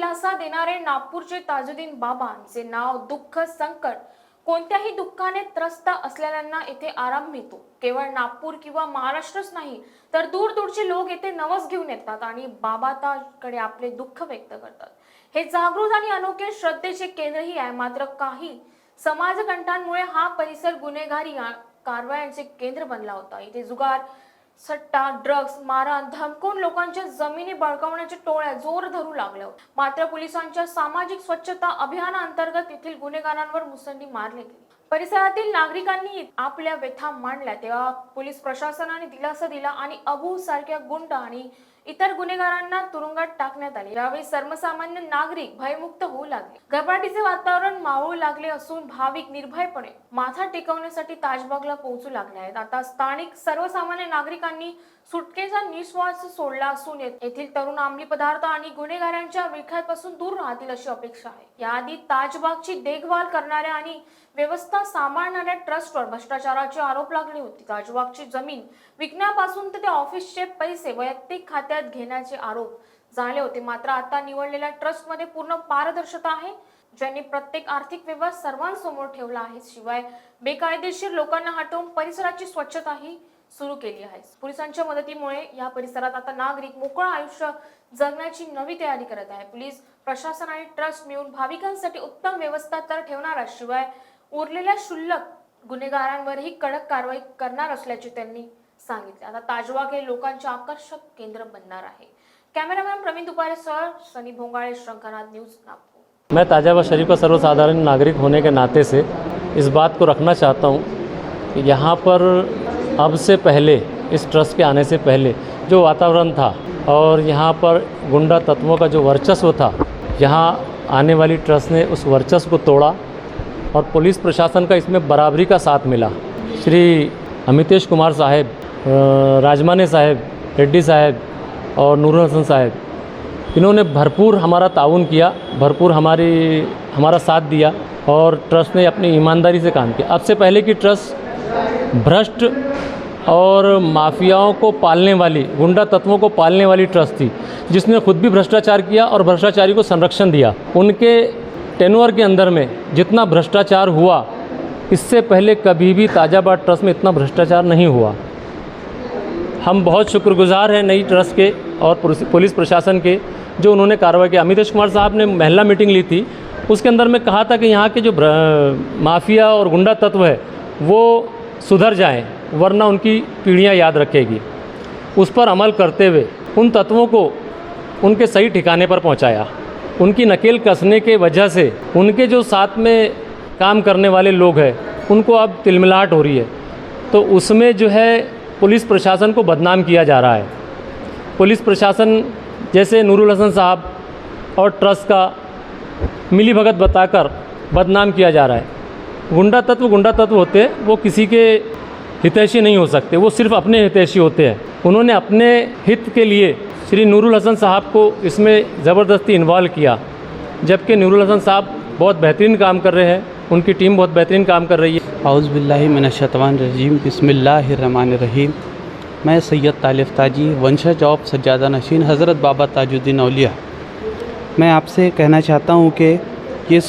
दिलासा देणारे नागपूरचे ताजुद्दीन बाबांचे नाव दुःख संकट कोणत्याही दुःखाने त्रस्त असलेल्यांना येथे आराम मिळतो। केवळ नागपूर किंवा महाराष्ट्रच नाही तर दूरदूरचे लोक येथे नवस घेऊन येतात आणि बाबाताकडे आपले दुःख व्यक्त करतात। हे जागृत आणि अनोखे श्रद्धेचे केंद्रही आहे। मात्र काही समाजकंटांमुळे हा परिसर गुन्हेगारी कारवायांचे केंद्र बनला होता। इथे जुगार, सट्टा, ड्रग्ज, मारहाण, धमकून लोकांच्या जमिनी बळकावण्याच्या टोळ्या जोर धरू लागल्या। मात्र पोलिसांच्या सामाजिक स्वच्छता अभियानाअंतर्गत येथील गुन्हेगारांवर मुसंडी मारली गेली। परिसरातील नागरिकांनी आपल्या व्यथा मांडल्या तेव्हा पोलीस प्रशासनाने दिलासा दिला आणि अबू सारख्या गुंड आणि इतर गुन्हेगारांना तुरुंगात टाकण्यात आले। यावेळी सर्वसामान्य नागरिक भयमुक्त होऊ लागले। घबराटीचे वातावरण मावळू लागले असून भाविक निर्भयपणे माथा टेकवण्यासाठी ताजबागला पोहोचू लागले आहेत। आता स्थानिक सर्वसामान्य नागरिकांनी सुटकेचा निश्वास सोडला असून येथील तरुण अंमली पदार्थ आणि गुन्हेगारांच्या विळख्यापासून दूर राहतील अशी अपेक्षा आहे। याआधी ताजबागची देखभाल करणाऱ्या आणि व्यवस्था सांभाळणाऱ्या ट्रस्टवर भ्रष्टाचाराचे आरोप लागले होते। ताजबागची जमीन विकण्यापासून ते ऑफिसचे पैसे वैयक्तिक खात्यात घेण्याचे आरोप झाले होते। मात्र आता निवडलेल्या ट्रस्टमध्ये पूर्ण पारदर्शकता आहे, ज्यांनी प्रत्येक आर्थिक व्यवहार सर्वांसमोर ठेवला आहे। शिवाय बेकायदेशीर लोकांना हटवून परिसराची स्वच्छताही सुरू केली आहे। पोलिसांच्या मदतीमुळे या परिसरात आता नागरिक मोकळं आयुष्य जगण्याची नवी तयारी करत आहे। पोलीस प्रशासन आणि ट्रस्ट मिळून भाविकांसाठी उत्तम व्यवस्था तर ठेवणार, शिवाय उरलेल्या क्षुल्लक गुन्हेगारांवरही कडक कारवाई करणार असल्याचे त्यांनी सांगितले। आता ताजबाग हे लोकांचे आकर्षक केंद्र बनणार आहे। Cameraman Praveen Dupare sir, Sunny Bhongade, Shankarnath News, Nagpur. मैं ताजाबाग शरीफ का सर्वसाधारण नागरिक होने के नाते से इस बात को रखना चाहता हूँ कि यहाँ पर अब से पहले, इस ट्रस्ट के आने से पहले जो वातावरण था और यहाँ पर गुंडा तत्वों का जो वर्चस्व था, यहाँ आने वाली ट्रस्ट ने उस वर्चस्व को तोड़ा और पुलिस प्रशासन का इसमें बराबरी का साथ मिला। श्री अमितेश कुमार साहब, राजमाने साहब, रेड्डी साहब और नूरुल हसन साहब, इन्होंने भरपूर हमारा ताउन किया, भरपूर हमारा साथ दिया और ट्रस्ट ने अपनी ईमानदारी से काम किया। अब से पहले की ट्रस्ट भ्रष्ट और माफियाओं को पालने वाली, गुंडा तत्वों को पालने वाली ट्रस्ट थी, जिसने खुद भी भ्रष्टाचार किया और भ्रष्टाचारी को संरक्षण दिया। उनके टेनुअर के अंदर में जितना भ्रष्टाचार हुआ, इससे पहले कभी भी ताजाबाग ट्रस्ट में इतना भ्रष्टाचार नहीं हुआ। हम बहुत शुक्रगुजार हैं नई ट्रस्ट के और पुलिस प्रशासन के, जो उन्होंने कार्रवाई की। अमितेश कुमार साहब ने महिला मीटिंग ली थी, उसके अंदर में कहा था कि यहाँ के जो माफिया और गुंडा तत्व है वो सुधर जाएं, वरना उनकी पीढ़ियाँ याद रखेगी। उस पर अमल करते हुए उन तत्वों को उनके सही ठिकाने पर पहुँचाया। उनकी नकेल कसने के वजह से उनके जो साथ में काम करने वाले लोग हैं उनको अब तिलमिलाहट हो रही है, तो उसमें जो है पुलिस प्रशासन को बदनाम किया जा रहा है। पुलिस प्रशासन जैसे नूरुल हसन साहब और ट्रस्ट का मिलीभगत बताकर बदनाम किया जा रहा है। गुंडा तत्व होते हैं, वो किसी के हितैषी नहीं हो सकते, वो सिर्फ अपने हितैषी होते हैं। उन्होंने अपने हित के लिए श्री नूरुल हसन साहब को इसमें ज़बरदस्ती इन्वॉल्व किया, जबकि नूरुल हसन साहब बहुत बेहतरीन काम कर रहे हैं, उनकी टीम बहुत बेहतरीन काम कर रही है। औज़ु बिल्लाहि मिनश्शैतानिर्रजीम, बिस्मिल्लाहिर्रहमानिर्रहीम। मैं सैयद तालिफ ताजी, वंशज ऑफ सज्जादा नशीन हज़रत बाबा ताजुद्दीन औलिया। मैं आपसे कहना चाहता हूँ कि ये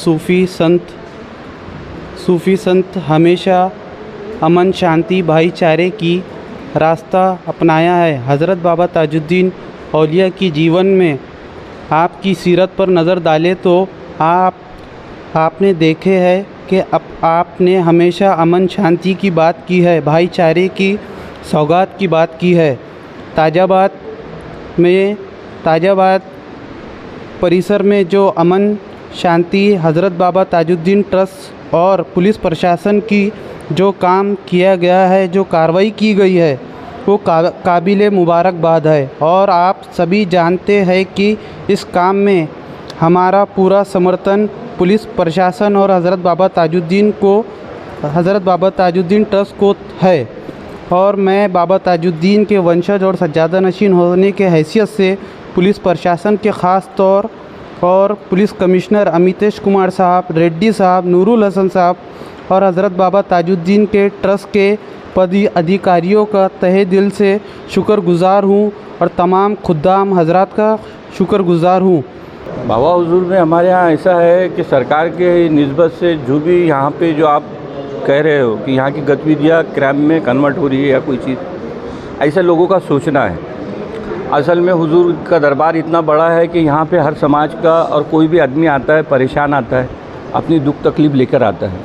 सूफ़ी संत हमेशा अमन, शांति, भाईचारे की रास्ता अपनाया है। हज़रत बाबा ताजुद्दीन औलिया की जीवन में आपकी सीरत पर नज़र डालें तो आपने देखे है कि आपने हमेशा अमन शांति की बात की है, भाईचारे की सौगात की बात की है। ताजाबाग परिसर में जो अमन शांति हज़रत बाबा ताजुद्दीन ट्रस्ट और पुलिस प्रशासन की जो काम किया गया है, जो कार्रवाई की गई है, वो काबिल मुबारकबाद है। और आप सभी जानते हैं कि इस काम में हमारा पूरा समर्थन पुलिस प्रशासन और हज़रत बाबा ताजुद्दीन ट्रस्ट को है। और मैं बाबा ताजुद्दीन के वंशज और सज्जादा नशीन होने के हैसियत से पुलिस प्रशासन के ख़ास तौर और पुलिस कमिश्नर अमितेश कुमार साहब, रेड्डी साहब, नूरुल हसन साहब और हज़रत बाबा ताजुद्दीन के ट्रस्ट के पद अधिकारियों का तहे दिल से शुक्रगुज़ार हूँ और तमाम खुद्दाम हजरात का शुक्रगुज़ार हूँ। बाबा हुजूर में हमारे यहाँ ऐसा है कि सरकार के निस्बत से जो भी यहाँ पे जो आप कह रहे हो कि यहाँ की गतिविधियाँ क्राइम में कन्वर्ट हो रही है या कोई चीज़, ऐसा लोगों का सोचना है। असल में हुजूर का दरबार इतना बड़ा है कि यहाँ पे हर समाज का और कोई भी आदमी आता है, परेशान आता है, अपनी दुख तकलीफ़ लेकर आता है।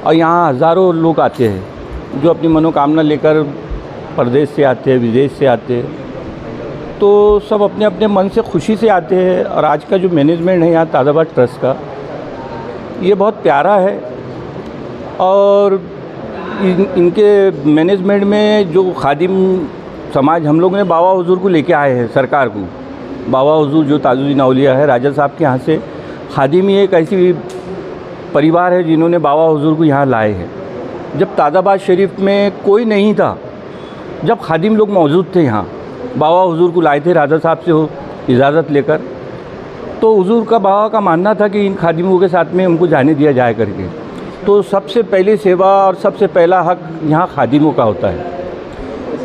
और यहाँ हज़ारों लोग आते हैं जो अपनी मनोकामना लेकर प्रदेश से आते हैं, विदेश से आते हैं। तो सब अपने अपने मन से खुशी से आते हैं। और आज का जो मैनेजमेंट है यहाँ ताज़ाबाद ट्रस्ट का, ये बहुत प्यारा है। और इनके मैनेजमेंट में जो खादिम समाज हम लोग ने बाबा हुजूर को लेके आए हैं, सरकार को, बाबा हुजूर जो ताजुद्दीन औलिया है राजा साहब के यहाँ से, खादिम ही एक ऐसी परिवार है जिन्होंने बाबा हुजूर को यहाँ लाए हैं। जब ताज़ाबाद शरीफ में कोई नहीं था, जब खादिम लोग मौजूद थे यहाँ, बाबा हुजूर को लाए थे राजा साहब से हो इजाज़त लेकर। तो हुजूर का बाबा का मानना था कि इन खादिमों के साथ में उनको जाने दिया जाए करके। तो सबसे पहली सेवा और सबसे पहला हक यहाँ खादिमों का होता है।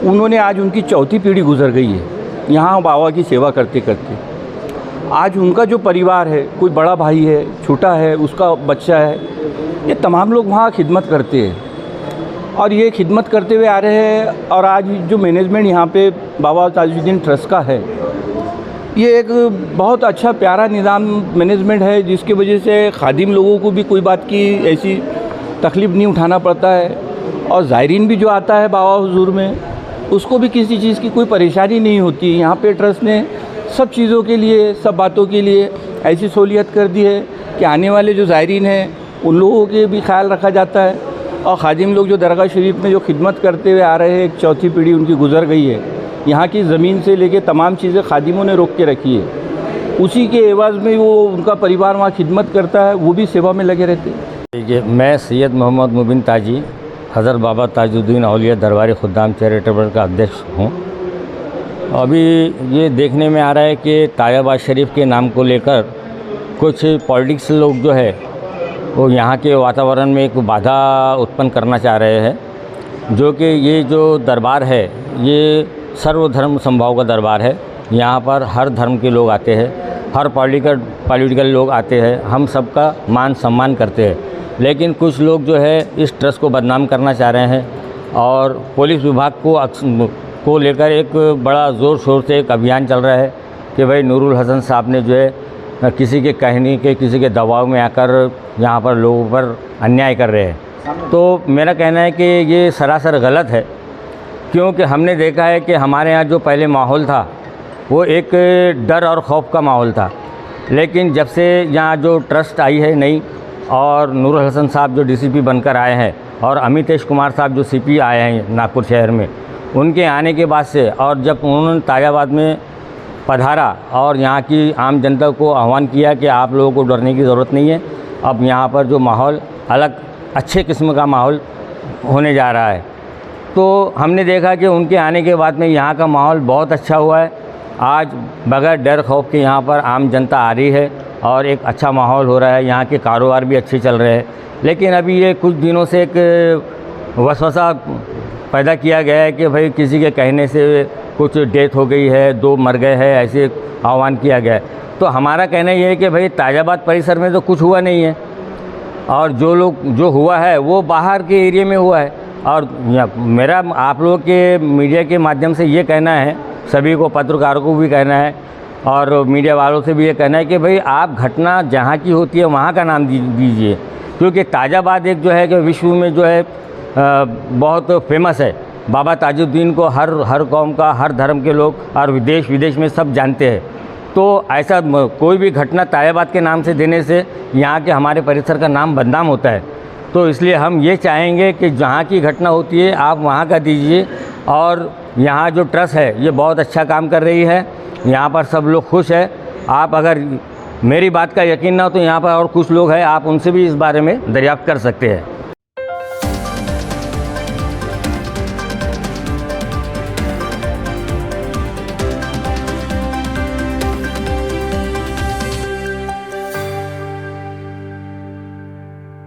उन्होंने आज उनकी चौथी पीढ़ी गुजर गई है यहाँ बाबा की सेवा करते करते। आज उनका जो परिवार है, कोई बड़ा भाई है, छोटा है, उसका बच्चा है, ये तमाम लोग वहाँ खिदमत करते हैं और ये खिदमत करते हुए आ रहे हैं। और आज जो मैनेजमेंट यहाँ पे बाबा ताजुद्दीन ट्रस्ट का है, ये एक बहुत अच्छा प्यारा निज़ाम मैनेजमेंट है, जिसकी वजह से खादिम लोगों को भी कोई बात की ऐसी तकलीफ़ नहीं उठाना पड़ता है। और ज़ायरीन भी जो आता है बाबा हुजूर में, उसको भी किसी चीज़ की कोई परेशानी नहीं होती। यहाँ पे ट्रस्ट ने सब चीज़ों के लिए, सब बातों के लिए ऐसी सहूलियत कर दी है कि आने वाले जो ज़ायरीन हैं उन लोगों के भी ख्याल रखा जाता है। और खादिम लोग जो दरगाह शरीफ में जो खिदमत करते हुए आ रहे हैं, एक चौथी पीढ़ी उनकी गुजर गई है। यहाँ की ज़मीन से लेके तमाम चीज़ें खादिमों ने रोक के रखी है। उसी के एवज़ में वो उनका परिवार वहाँ खिदमत करता है, वो भी सेवा में लगे रहते हैं। मैं सैयद मोहम्मद मुबिन ताजी, हज़रत बाबा ताजुद्दीन औलिया दरबारी खुद्दाम चैरिटेबल का अध्यक्ष हूँ। अभी ये देखने में आ रहा है कि ताज़ाबाद शरीफ के नाम को लेकर कुछ पॉलिटिक्स लोग जो है वो यहाँ के वातावरण में एक बाधा उत्पन्न करना चाह रहे हैं, जो कि ये जो दरबार है ये सर्वधर्म समभाव का दरबार है। यहाँ पर हर धर्म के लोग आते हैं, हर पॉलिटिकल लोग आते हैं, हम सबका मान सम्मान करते हैं। लेकिन कुछ लोग जो है इस ट्रस्ट को बदनाम करना चाह रहे हैं और पुलिस विभाग को लेकर एक बड़ा ज़ोर शोर से एक अभियान चल रहा है कि भाई नूरुल हसन साहब ने जो है किसी के कहने के, किसी के दबाव में आकर यहाँ पर लोगों पर अन्याय कर रहे हैं। तो मेरा कहना है कि ये सरासर गलत है, क्योंकि हमने देखा है कि हमारे यहाँ जो पहले माहौल था वो एक डर और खौफ का माहौल था। लेकिन जब से यहाँ जो ट्रस्ट आई है नई और नूरुल हसन साहब जो डीसीपी बनकर आए हैं और अमितेश कुमार साहब जो सीपी आए हैं नागपुर शहर में, उनके आने के बाद से और जब उन्होंने ताज़ाबाद में पधारा और यहाँ की आम जनता को आह्वान किया कि आप लोगों को डरने की ज़रूरत नहीं है, अब यहाँ पर जो माहौल अलग अच्छे किस्म का माहौल होने जा रहा है। तो हमने देखा कि उनके आने के बाद में यहाँ का माहौल बहुत अच्छा हुआ है। आज बगैर डर खौफ के यहाँ पर आम जनता आ रही है और एक अच्छा माहौल हो रहा है, यहाँ के कारोबार भी अच्छे चल रहे हैं। लेकिन अभी ये कुछ दिनों से एक वसवसा पैदा किया गया है कि भाई किसी के कहने से कुछ डेथ हो गई है, 2 मर गए हैं, ऐसे आह्वान किया गया है। तो हमारा कहना ये है कि भाई ताज़ाबाद परिसर में तो कुछ हुआ नहीं है और जो हुआ है वो बाहर के एरिया में हुआ है। और मेरा आप लोगों के मीडिया के माध्यम से ये कहना है, सभी को पत्रकारों को भी कहना है और मीडिया वालों से भी ये कहना है कि भाई आप घटना जहाँ की होती है वहाँ का नाम दीजिए, क्योंकि ताज़ाबाद एक जो है कि विश्व में जो है बहुत फेमस है। बाबा ताजुद्दीन को हर कौम का, हर धर्म के लोग और विदेश विदेश में सब जानते हैं। तो ऐसा कोई भी घटना ताज़ाबाद के नाम से देने से यहाँ के हमारे परिसर का नाम बदनाम होता है। तो इसलिए हम ये चाहेंगे कि जहाँ की घटना होती है आप वहाँ का दीजिए। और यहाँ जो ट्रस्ट है ये बहुत अच्छा काम कर रही है, यहाँ पर सब लोग खुश है। आप अगर मेरी बात का यकीन ना हो तो यहाँ पर और कुछ लोग हैं, आप उनसे भी इस बारे में दरियाफ्त कर सकते हैं।